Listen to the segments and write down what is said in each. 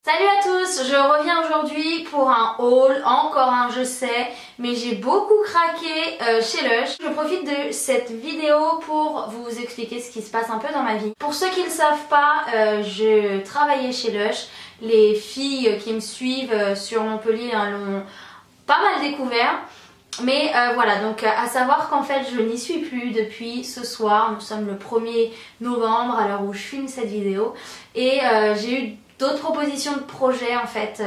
Salut à tous, je reviens aujourd'hui pour un haul, encore un je sais, mais j'ai beaucoup craqué chez Lush. Je profite de cette vidéo pour vous expliquer ce qui se passe un peu dans ma vie. Pour ceux qui ne le savent pas, je travaillais chez Lush. Les filles qui me suivent sur Montpellier l'ont pas mal découvert. Mais voilà, donc à savoir qu'en fait je n'y suis plus depuis ce soir. Nous sommes le 1er novembre à l'heure où je filme cette vidéo. Et j'ai eu d'autres propositions de projets en fait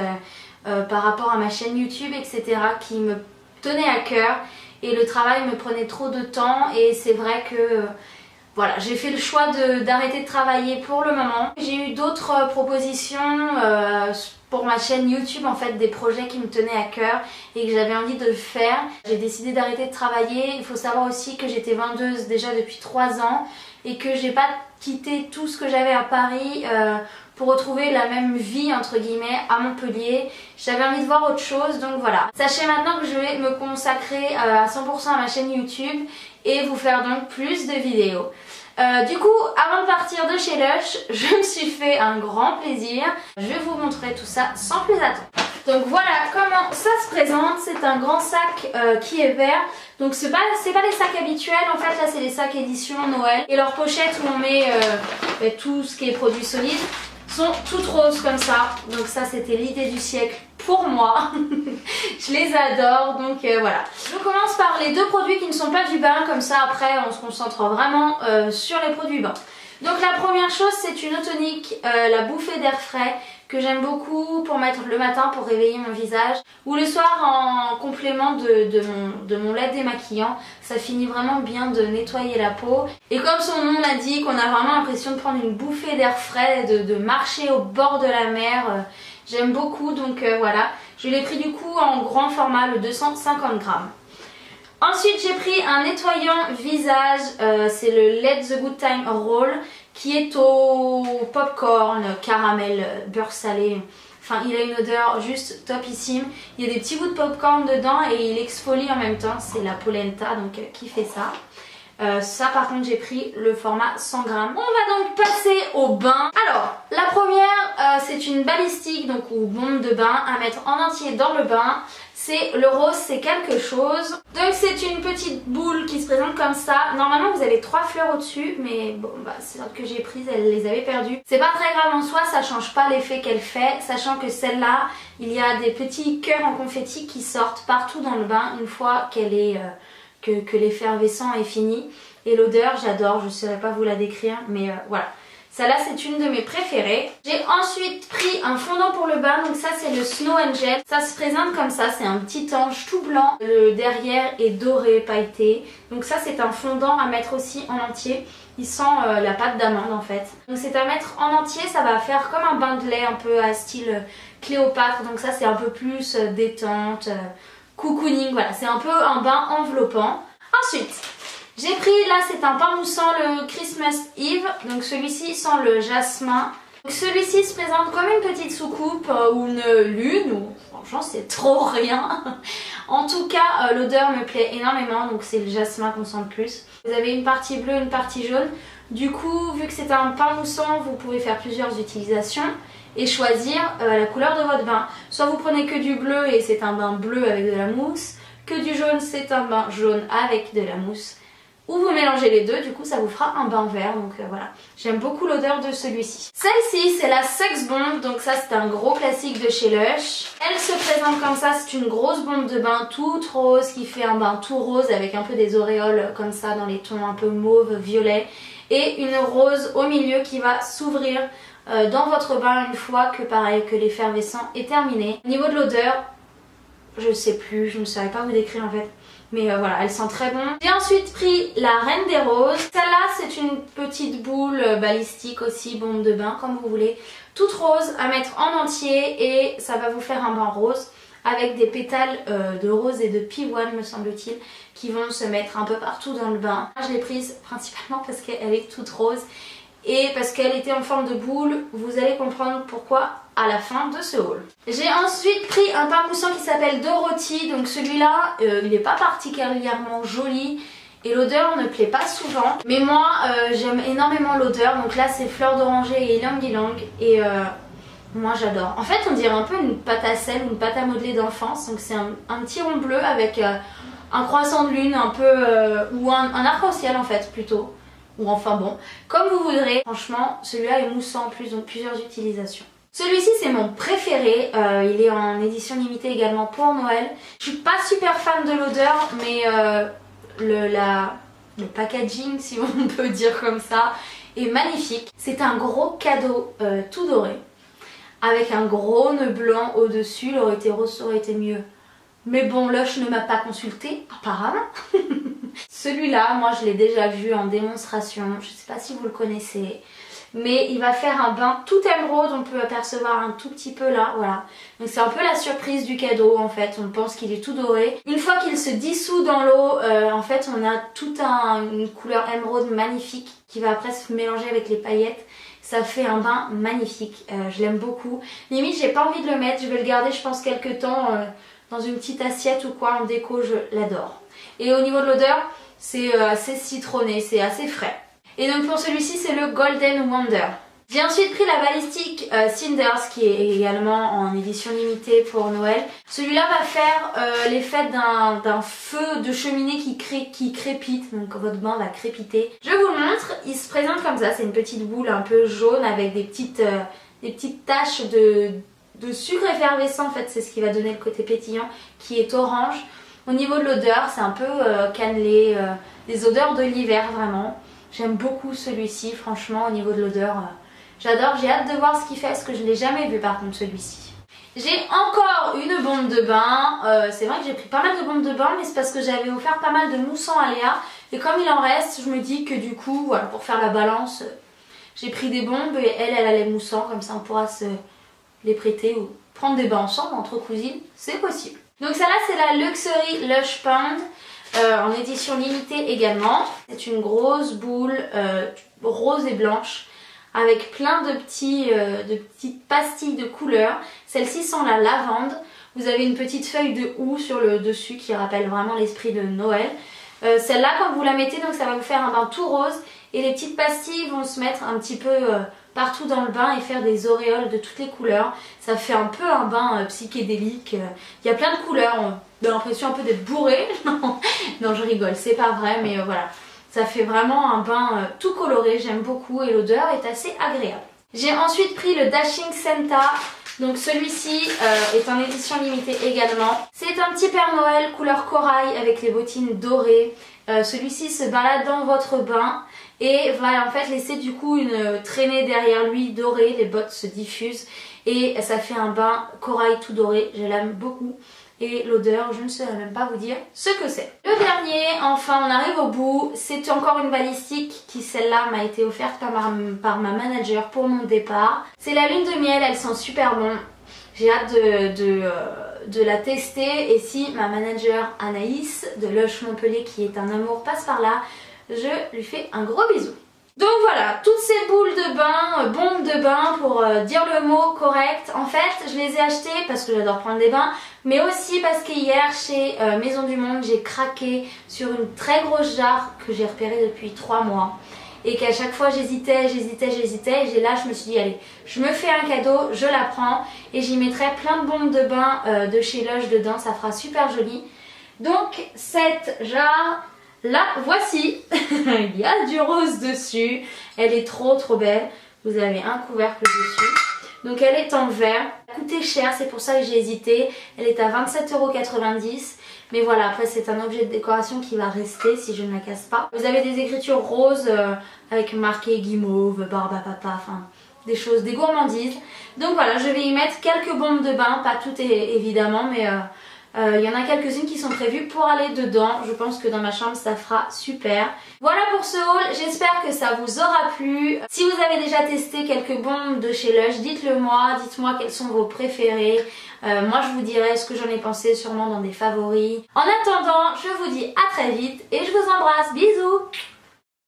par rapport à ma chaîne YouTube, etc. qui me tenaient à cœur. Et le travail me prenait trop de temps et c'est vrai que voilà, j'ai fait le choix d'arrêter de travailler pour le moment. J'ai eu d'autres propositions pour ma chaîne YouTube, en fait, des projets qui me tenaient à cœur et que j'avais envie de le faire. J'ai décidé d'arrêter de travailler. Il faut savoir aussi que j'étais vendeuse déjà depuis 3 ans et que j'ai pas quitté tout ce que j'avais à Paris pour retrouver la même vie entre guillemets à Montpellier. J'avais envie de voir autre chose, donc voilà. Sachez maintenant que je vais me consacrer à 100% à ma chaîne YouTube et vous faire donc plus de vidéos. Du coup, avant de partir de chez Lush, je me suis fait un grand plaisir. Je vais vous montrer tout ça sans plus attendre. Donc voilà comment ça se présente. C'est un grand sac qui est vert. Donc c'est pas les sacs habituels, en fait là c'est les sacs édition Noël. Et leurs pochettes où on met tout ce qui est produits solides sont toutes roses comme ça. Donc ça c'était l'idée du siècle pour moi. Je les adore, donc voilà. Je commence par les deux produits qui ne sont pas du bain, comme ça après on se concentre vraiment sur les produits bains. Donc la première chose c'est une eau tonique, la bouffée d'air frais, que j'aime beaucoup pour mettre le matin pour réveiller mon visage, ou le soir en complément de mon lait démaquillant. Ça finit vraiment bien de nettoyer la peau. Et comme son nom l'indique, on a vraiment l'impression de prendre une bouffée d'air frais, de marcher au bord de la mer. J'aime beaucoup, donc voilà. Je l'ai pris du coup en grand format, le 250 grammes. Ensuite j'ai pris un nettoyant visage, c'est le Let the Good Time Roll, qui est au popcorn, caramel, beurre salé. Enfin il a une odeur juste topissime. Il y a des petits bouts de popcorn dedans et il exfolie en même temps, c'est la polenta donc qui fait ça. Ça par contre j'ai pris le format 100 grammes. On va donc passer au bain. Alors la première c'est une balistique donc ou bombe de bain à mettre en entier dans le bain. C'est le rose, c'est quelque chose. Donc c'est une petite boule qui se présente comme ça. Normalement vous avez 3 fleurs au dessus, mais bon bah c'est celle que j'ai prise, elle les avait perdues. C'est pas très grave en soi, ça change pas l'effet qu'elle fait, sachant que celle-là il y a des petits cœurs en confetti qui sortent partout dans le bain une fois qu'elle est que l'effervescent est fini. Et l'odeur j'adore, je ne saurais pas vous la décrire, mais voilà. Celle-là c'est une de mes préférées. J'ai ensuite pris un fondant pour le bain, donc ça c'est le Snow Angel. Ça se présente comme ça, c'est un petit ange tout blanc. Le derrière est doré, pailleté. Donc ça c'est un fondant à mettre aussi en entier. Il sent la pâte d'amande en fait. Donc c'est à mettre en entier, ça va faire comme un bain de lait un peu à style Cléopâtre. Donc ça c'est un peu plus détente, cocooning, voilà. C'est un peu un bain enveloppant. Ensuite, j'ai pris, là c'est un pain moussant, le Christmas Eve, donc celui-ci sent le jasmin. Celui-ci se présente comme une petite soucoupe ou une lune, ou franchement c'est trop rien. En tout cas l'odeur me plaît énormément, donc c'est le jasmin qu'on sent le plus. Vous avez une partie bleue, une partie jaune. Du coup vu que c'est un pain moussant, vous pouvez faire plusieurs utilisations et choisir la couleur de votre bain. Soit vous prenez que du bleu et c'est un bain bleu avec de la mousse, que du jaune c'est un bain jaune avec de la mousse. Ou vous mélangez les deux, du coup ça vous fera un bain vert, donc voilà. J'aime beaucoup l'odeur de celui-ci. Celle-ci c'est la Sex Bomb, donc ça c'est un gros classique de chez Lush. Elle se présente comme ça, c'est une grosse bombe de bain toute rose qui fait un bain tout rose avec un peu des auréoles comme ça dans les tons un peu mauve, violet. Et une rose au milieu qui va s'ouvrir dans votre bain une fois que pareil que l'effervescent est terminé. Au niveau de l'odeur, je sais plus, je ne saurais pas vous décrire en fait. Mais voilà, elle sent très bon. J'ai ensuite pris la Reine des Roses. Celle-là, c'est une petite boule balistique aussi, bombe de bain, comme vous voulez. Toute rose à mettre en entier et ça va vous faire un bain rose avec des pétales de rose et de pivoine, me semble-t-il, qui vont se mettre un peu partout dans le bain. Je l'ai prise principalement parce qu'elle est toute rose et parce qu'elle était en forme de boule. Vous allez comprendre pourquoi à la fin de ce haul. J'ai ensuite pris un pain moussant qui s'appelle Dorothy, donc celui-là il n'est pas particulièrement joli et l'odeur ne plaît pas souvent, mais moi j'aime énormément l'odeur. Donc là c'est fleur d'oranger et ylang ylang et Moi j'adore. En fait on dirait un peu une pâte à sel, une pâte à modeler d'enfance. Donc c'est un petit rond bleu avec un croissant de lune un peu ou un arc-en-ciel en fait plutôt. Ou enfin bon, comme vous voudrez. Franchement celui-là est moussant en plus, donc plusieurs utilisations. Celui-ci c'est mon préféré, il est en édition limitée également pour Noël. Je suis pas super fan de l'odeur mais le packaging si on peut dire comme ça est magnifique. C'est un gros cadeau tout doré avec un gros nœud blanc au dessus. Il aurait été rose, ça aurait été mieux. Mais bon, Lush ne m'a pas consulté apparemment. Celui-là, moi je l'ai déjà vu en démonstration, je ne sais pas si vous le connaissez. Mais il va faire un bain tout émeraude, on peut apercevoir un tout petit peu là, voilà. Donc c'est un peu la surprise du cadeau en fait, on pense qu'il est tout doré. Une fois qu'il se dissout dans l'eau, en fait on a toute une couleur émeraude magnifique qui va après se mélanger avec les paillettes. Ça fait un bain magnifique, je l'aime beaucoup. Limite j'ai pas envie de le mettre, je vais le garder je pense quelques temps dans une petite assiette ou quoi en déco, je l'adore. Et au niveau de l'odeur, c'est assez citronné, c'est assez frais. Et donc pour celui-ci c'est le Golden Wonder. J'ai ensuite pris la balistique Cinders qui est également en édition limitée pour Noël. Celui-là va faire l'effet d'un feu de cheminée qui crépite, donc votre bain va crépiter. Je vous le montre, il se présente comme ça, c'est une petite boule un peu jaune avec des petites taches de sucre effervescent en fait, c'est ce qui va donner le côté pétillant qui est orange. Au niveau de l'odeur, c'est un peu cannelé, des odeurs de l'hiver vraiment. J'aime beaucoup celui-ci, franchement, au niveau de l'odeur, j'adore. J'ai hâte de voir ce qu'il fait, parce que je ne l'ai jamais vu par contre celui-ci. J'ai encore une bombe de bain. C'est vrai que j'ai pris pas mal de bombes de bain, mais c'est parce que j'avais offert pas mal de moussant à Léa. Et comme il en reste, je me dis que du coup, voilà, pour faire la balance, j'ai pris des bombes et elle a les moussants. Comme ça, on pourra se les prêter ou prendre des bains ensemble entre cousines, c'est possible. Donc celle-là, c'est la Luxury Lush Pound. En édition limitée également. C'est une grosse boule rose et blanche avec plein de petites pastilles de couleurs. Celle-ci sent la lavande. Vous avez une petite feuille de houx sur le dessus qui rappelle vraiment l'esprit de Noël. Celle-là, quand vous la mettez, donc ça va vous faire un bain tout rose et les petites pastilles vont se mettre un petit peu partout dans le bain et faire des auréoles de toutes les couleurs. Ça fait un peu un bain psychédélique. Il y a plein de couleurs. On a l'impression un peu d'être bourré. Non, je rigole, c'est pas vrai, mais voilà. Ça fait vraiment un bain tout coloré, j'aime beaucoup et l'odeur est assez agréable. J'ai ensuite pris le Dashing Santa. Donc celui-ci est en édition limitée également. C'est un petit Père Noël couleur corail avec les bottines dorées. Celui-ci se balade dans votre bain et va en fait laisser du coup une traînée derrière lui dorée. Les bottes se diffusent et ça fait un bain corail tout doré. Je l'aime beaucoup. Et l'odeur, je ne saurais même pas vous dire ce que c'est. Le dernier, enfin on arrive au bout, c'est encore une balistique qui celle-là m'a été offerte par ma manager pour mon départ. C'est la lune de miel, elle sent super bon. J'ai hâte de la tester et si ma manager Anaïs de Lush Montpellier qui est un amour passe par là, je lui fais un gros bisou. Donc voilà, toutes ces boules de bain, bombes de bain pour dire le mot correct. En fait, je les ai achetées parce que j'adore prendre des bains, mais aussi parce qu'hier chez Maison du Monde, j'ai craqué sur une très grosse jarre que j'ai repérée depuis 3 mois. Et qu'à chaque fois j'hésitais. Et là je me suis dit allez, je me fais un cadeau, je la prends. Et j'y mettrai plein de bombes de bain de chez Lush dedans, ça fera super joli. Donc cette jarre... la voici, il y a du rose dessus, elle est trop belle, vous avez un couvercle dessus, donc elle est en verre, elle a coûté cher, c'est pour ça que j'ai hésité, elle est à 27,90 €, mais voilà, après c'est un objet de décoration qui va rester si je ne la casse pas. Vous avez des écritures roses avec marqué guimauve, barbe à papa, enfin des choses, des gourmandises, donc voilà, je vais y mettre quelques bombes de bain, pas toutes évidemment, mais... il y en a quelques-unes qui sont prévues pour aller dedans. Je pense que dans ma chambre ça fera super. Voilà pour ce haul, j'espère que ça vous aura plu. Si vous avez déjà testé quelques bombes de chez Lush, dites-le moi, dites-moi quels sont vos préférés. Moi je vous dirai ce que j'en ai pensé, sûrement dans des favoris. En attendant, je vous dis à très vite et je vous embrasse, bisous.